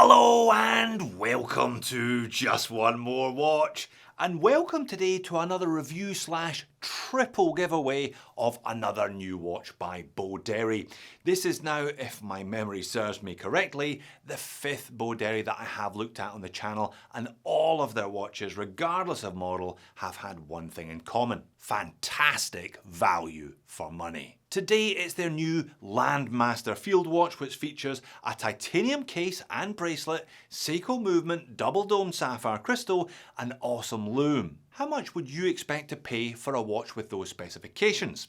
Hello and welcome to Just One More Watch, and welcome today to another review slash triple giveaway of another new watch by Boderry. This is now, if my memory serves me correctly, the fifth Boderry that I have looked at on the channel, and all of their watches, regardless of model, have had one thing in common: fantastic value for money. Today it's their new Landmaster field watch, which features a titanium case and bracelet, Seiko movement, double dome sapphire crystal, and awesome lume. How much would you expect to pay for a watch with those specifications?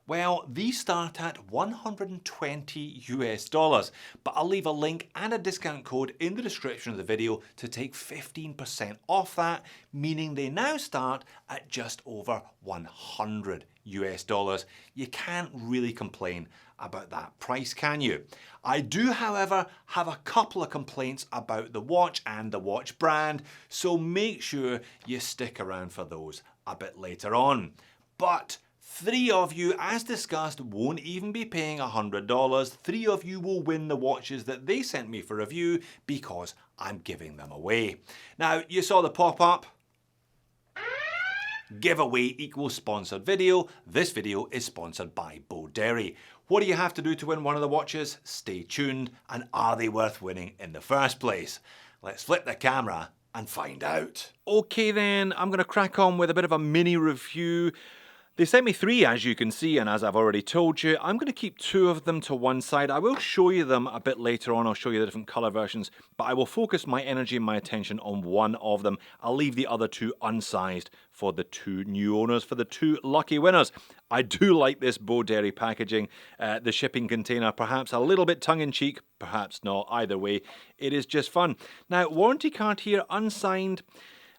Well, these start at $120 US, but I'll leave a link and a discount code in the description of the video to take 15% off that, meaning they now start at just over $100 US. You can't really complain about that price, can you? I do, however, have a couple of complaints about the watch and the watch brand, so make sure you stick around for those a bit later on. But 3 of you, as discussed, won't even be paying $100. 3 of you will win the watches that they sent me for review because I'm giving them away. Now, you saw the pop-up. Giveaway equals sponsored video. This video is sponsored by Boderry. What do you have to do to win one of the watches? Stay tuned. And are they worth winning in the first place? Let's flip the camera and find out. Okay then, I'm going to crack on with a bit of a mini review. They sent me 3, as you can see, and as I've already told you, I'm going to keep 2 of them to one side. I will show you them a bit later on. I'll show you the different colour versions, but I will focus my energy and my attention on one of them. I'll leave the other 2 unsized for the 2 new owners, for the 2 lucky winners. I do like this Boderry packaging. The shipping container, perhaps a little bit tongue-in-cheek, perhaps not. Either way, it is just fun. Now, warranty card here, unsigned.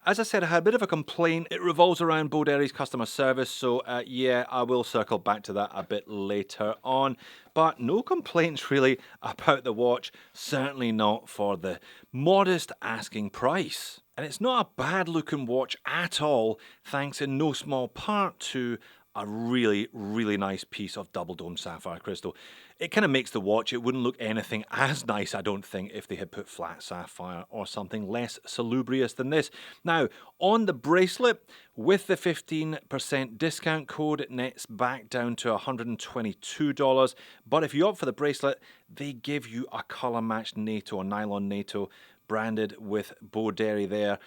As I said, I had a bit of a complaint. It revolves around Boderry's customer service, so yeah, I will circle back to that a bit later on. But no complaints really about the watch, certainly not for the modest asking price. And it's not a bad looking watch at all, thanks in no small part to a really, really nice piece of double dome sapphire crystal. It kind of makes the watch. It wouldn't look anything as nice, I don't think, if they had put flat sapphire or something less salubrious than this. Now, on the bracelet, with the 15% discount code, it nets back down to $122. But if you opt for the bracelet, they give you a colour matched NATO, a nylon NATO, branded with Boderry there,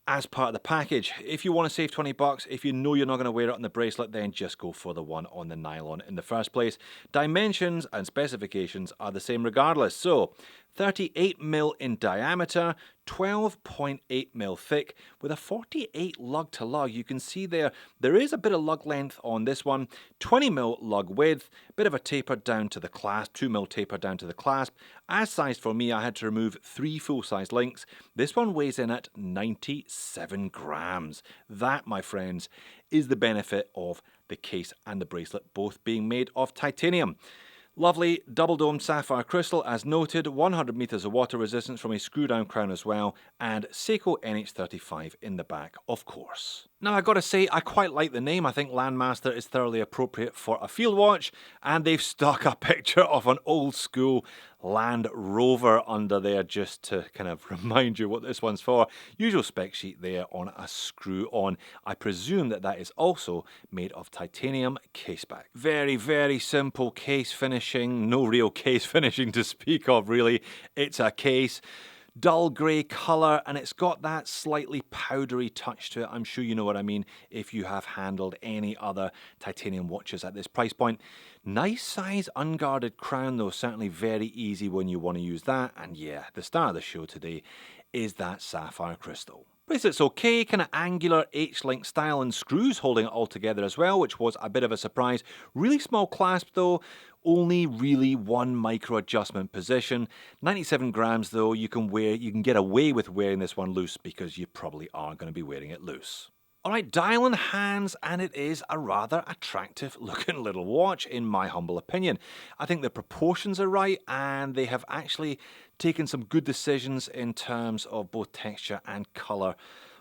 as part of the package. If you want to save 20 bucks, if you know you're not going to wear it on the bracelet, then just go for the one on the nylon in the first place. Dimensions and specifications are the same regardless. So 38mm in diameter, 12.8mm thick, with a 48 lug to lug. You can see there is a bit of lug length on this one, 20mm lug width, bit of a taper down to the clasp, 2mm taper down to the clasp. As sized for me, I had to remove 3 full-size links. This one weighs in at 97 grams. That, my friends, is the benefit of the case and the bracelet both being made of titanium. Lovely double dome sapphire crystal, as noted, 100 meters of water resistance from a screw down crown as well, and Seiko NH35 in the back, of course. Now, I gotta say, I quite like the name. I think Landmaster is thoroughly appropriate for a field watch, and they've stuck a picture of an old school Land Rover under there just to kind of remind you what this one's for. Usual spec sheet there on a screw on. I presume that is also made of titanium caseback. Very, very simple case finishing. No real case finishing to speak of, really. It's a case. Dull grey colour, and it's got that slightly powdery touch to it. I'm sure you know what I mean if you have handled any other titanium watches at this price point. Nice size unguarded crown though, certainly very easy when you want to use that. And yeah, the star of the show today is that sapphire crystal. Bracelet's okay, kind of angular H-link style, and screws holding it all together as well, which was a bit of a surprise. Really small clasp though, only really 1 micro adjustment position. 97 grams though, you can get away with wearing this one loose because you probably are going to be wearing it loose. Alright, dial in hands, and it is a rather attractive looking little watch in my humble opinion. I think the proportions are right, and they have actually taken some good decisions in terms of both texture and colour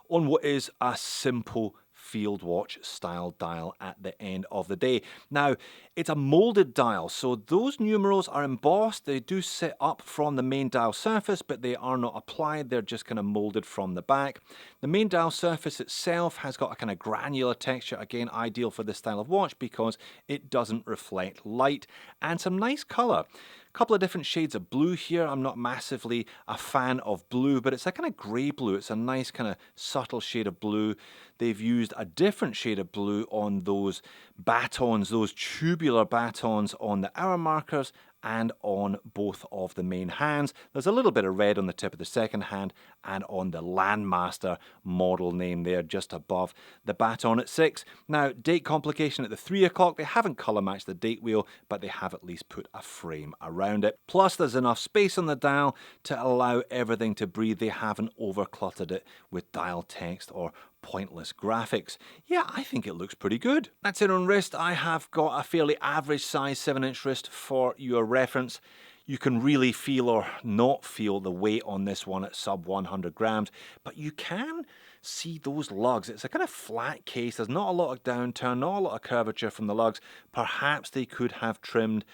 on what is a simple field watch style dial at the end of the day. Now, it's a molded dial, so those numerals are embossed. They do sit up from the main dial surface, but they are not applied. They're just kind of molded from the back. The main dial surface itself has got a kind of granular texture, again ideal for this style of watch because it doesn't reflect light, and some nice color. A couple of different shades of blue here. I'm not massively a fan of blue, but it's a kind of grey blue. It's a nice kind of subtle shade of blue. They've used a different shade of blue on those batons, those tubular batons on the hour markers and on both of the main hands. There's a little bit of red on the tip of the second hand and on the Landmaster model name there just above the baton at 6. Now, date complication at the 3 o'clock. They haven't colour matched the date wheel, but they have at least put a frame around it. Plus, there's enough space on the dial to allow everything to breathe. They haven't over-cluttered it with dial text or pointless graphics. Yeah, I think it looks pretty good. That's it on wrist. I have got a fairly average size 7-inch wrist for your reference. You can really feel or not feel the weight on this one at sub 100 grams, but you can see those lugs. It's a kind of flat case. There's not a lot of downturn, not a lot of curvature from the lugs. Perhaps they could have trimmed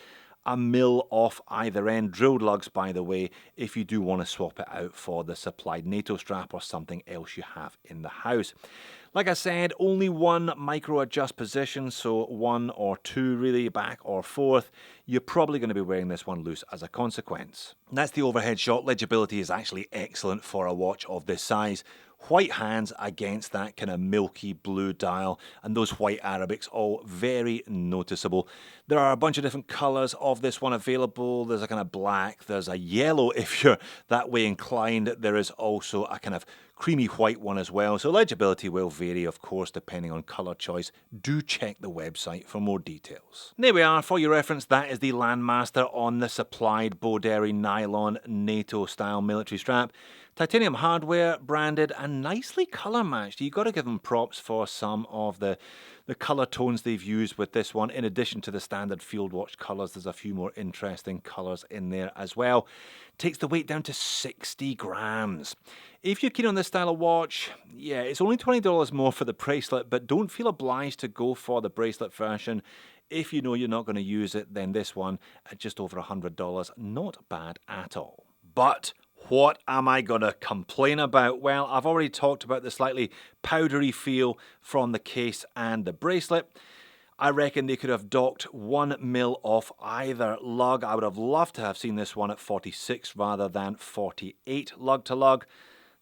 a mil off either end. Drilled lugs, by the way, if you do want to swap it out for the supplied NATO strap or something else you have in the house. Like I said, only one micro adjust position, so 1 or 2 really, back or forth. You're probably going to be wearing this one loose as a consequence. That's the overhead shot. Legibility is actually excellent for a watch of this size. White hands against that kind of milky blue dial, and those white Arabics all very noticeable. There are a bunch of different colours of this one available. There's a kind of black, there's a yellow if you're that way inclined. There is also a kind of creamy white one as well. So legibility will vary, of course, depending on colour choice. Do check the website for more details. There we are. For your reference, that is the Landmaster on the supplied Boderi nylon NATO style military strap. Titanium hardware, branded and nicely colour matched. You've got to give them props for some of the colour tones they've used with this one. In addition to the standard field watch colours, there's a few more interesting colours in there as well. Takes the weight down to 60 grams. If you're keen on this style of watch, yeah, it's only $20 more for the bracelet, but don't feel obliged to go for the bracelet version. If you know you're not going to use it, then this one at just over $100, not bad at all. But what am I going to complain about? Well, I've already talked about the slightly powdery feel from the case and the bracelet. I reckon they could have docked 1 mil off either lug. I would have loved to have seen this one at 46 rather than 48 lug to lug.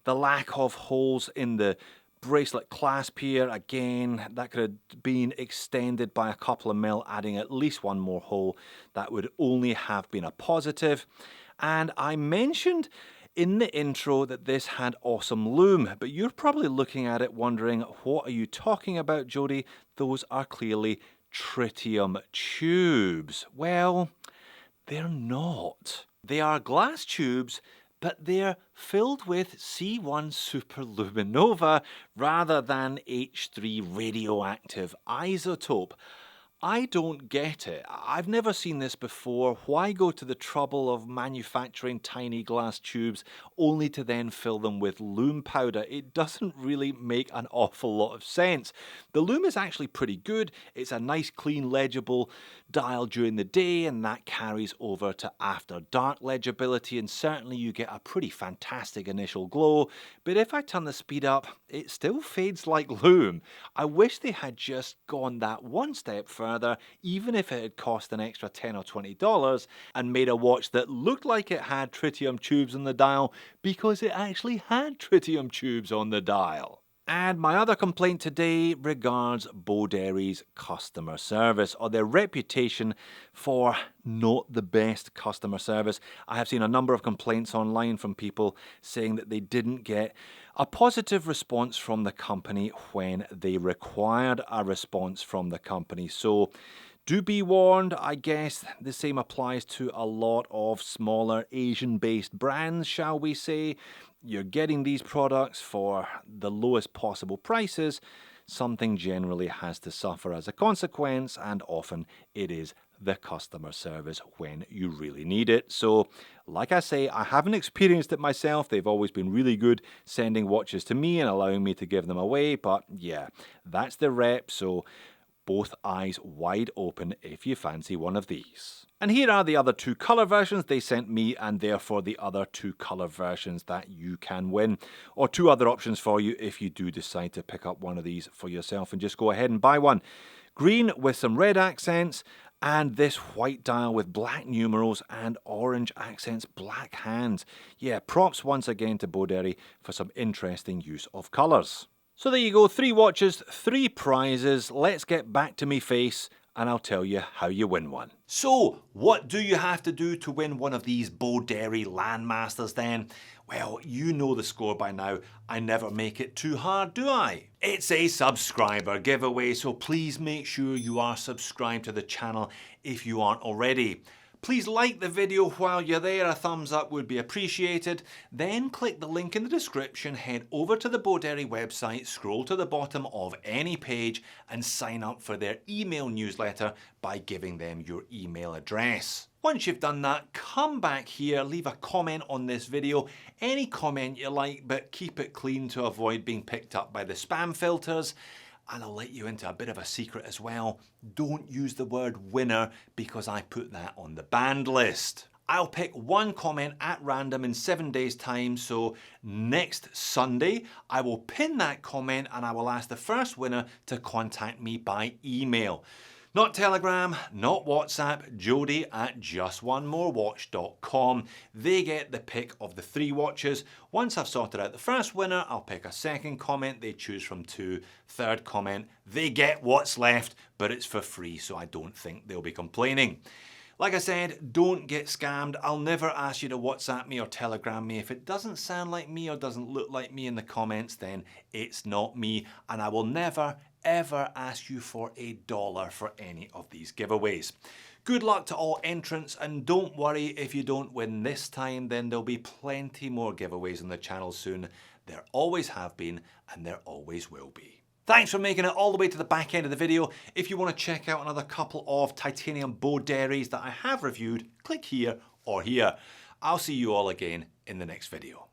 The lack of holes in the bracelet clasp here, again, that could have been extended by a couple of mil, adding at least one more hole. That would only have been a positive. And I mentioned in the intro that this had awesome loom, but you're probably looking at it wondering, what are you talking about, Jody? Those are clearly tritium tubes. Well, they're not. They are glass tubes, but they're filled with C1 superluminova rather than H3 radioactive isotope. I don't get it. I've never seen this before. Why go to the trouble of manufacturing tiny glass tubes only to then fill them with loom powder? It doesn't really make an awful lot of sense. The loom is actually pretty good. It's a nice, clean, legible dial during the day, and that carries over to after dark legibility, and certainly you get a pretty fantastic initial glow. But if I turn the speed up, it still fades like loom. I wish they had just gone that one step further, even if it had cost an extra $10 or $20, and made a watch that looked like it had tritium tubes on the dial, because it actually had tritium tubes on the dial. And my other complaint today regards Boderi's customer service, or their reputation for not the best customer service. I have seen a number of complaints online from people saying that they didn't get a positive response from the company when they required a response from the company. So do be warned. I guess the same applies to a lot of smaller Asian-based brands, shall we say. You're getting these products for the lowest possible prices. something generally has to suffer as a consequence, and often it is the customer service when you really need it. So, like I say, I haven't experienced it myself. They've always been really good sending watches to me and allowing me to give them away, but yeah, that's the rep, so both eyes wide open if you fancy one of these. And here are the other two colour versions they sent me, and therefore the other two colour versions that you can win. Or two other options for you if you do decide to pick up one of these for yourself and just go ahead and buy one. Green with some red accents, and this white dial with black numerals and orange accents, black hands. Yeah, props once again to Boderry for some interesting use of colours. So there you go, 3 watches, 3 prizes. Let's get back to me face and I'll tell you how you win one. So, what do you have to do to win one of these Boderry Landmasters then? Well, you know the score by now. I never make it too hard, do I? It's a subscriber giveaway, so please make sure you are subscribed to the channel if you aren't already. Please like the video while you're there, a thumbs up would be appreciated. Then click the link in the description, head over to the Boderry website, scroll to the bottom of any page and sign up for their email newsletter by giving them your email address. Once you've done that, come back here, leave a comment on this video, any comment you like, but keep it clean to avoid being picked up by the spam filters. And I'll let you into a bit of a secret as well. Don't use the word winner because I put that on the banned list. I'll pick one comment at random in 7 days' time, so next Sunday I will pin that comment and I will ask the first winner to contact me by email. Not Telegram, not WhatsApp, Jody at justonemorewatch.com. They get the pick of the 3 watches. Once I've sorted out the first winner, I'll pick a second comment. They choose from 2. Third comment, they get what's left, but it's for free, so I don't think they'll be complaining. Like I said, don't get scammed. I'll never ask you to WhatsApp me or Telegram me. If it doesn't sound like me or doesn't look like me in the comments, then it's not me. And I will never, ever ask you for $1 for any of these giveaways. Good luck to all entrants, and don't worry if you don't win this time, then there'll be plenty more giveaways on the channel soon. There always have been, and there always will be. Thanks for making it all the way to the back end of the video. If you want to check out another couple of titanium Boderrys that I have reviewed, click here or here. I'll see you all again in the next video.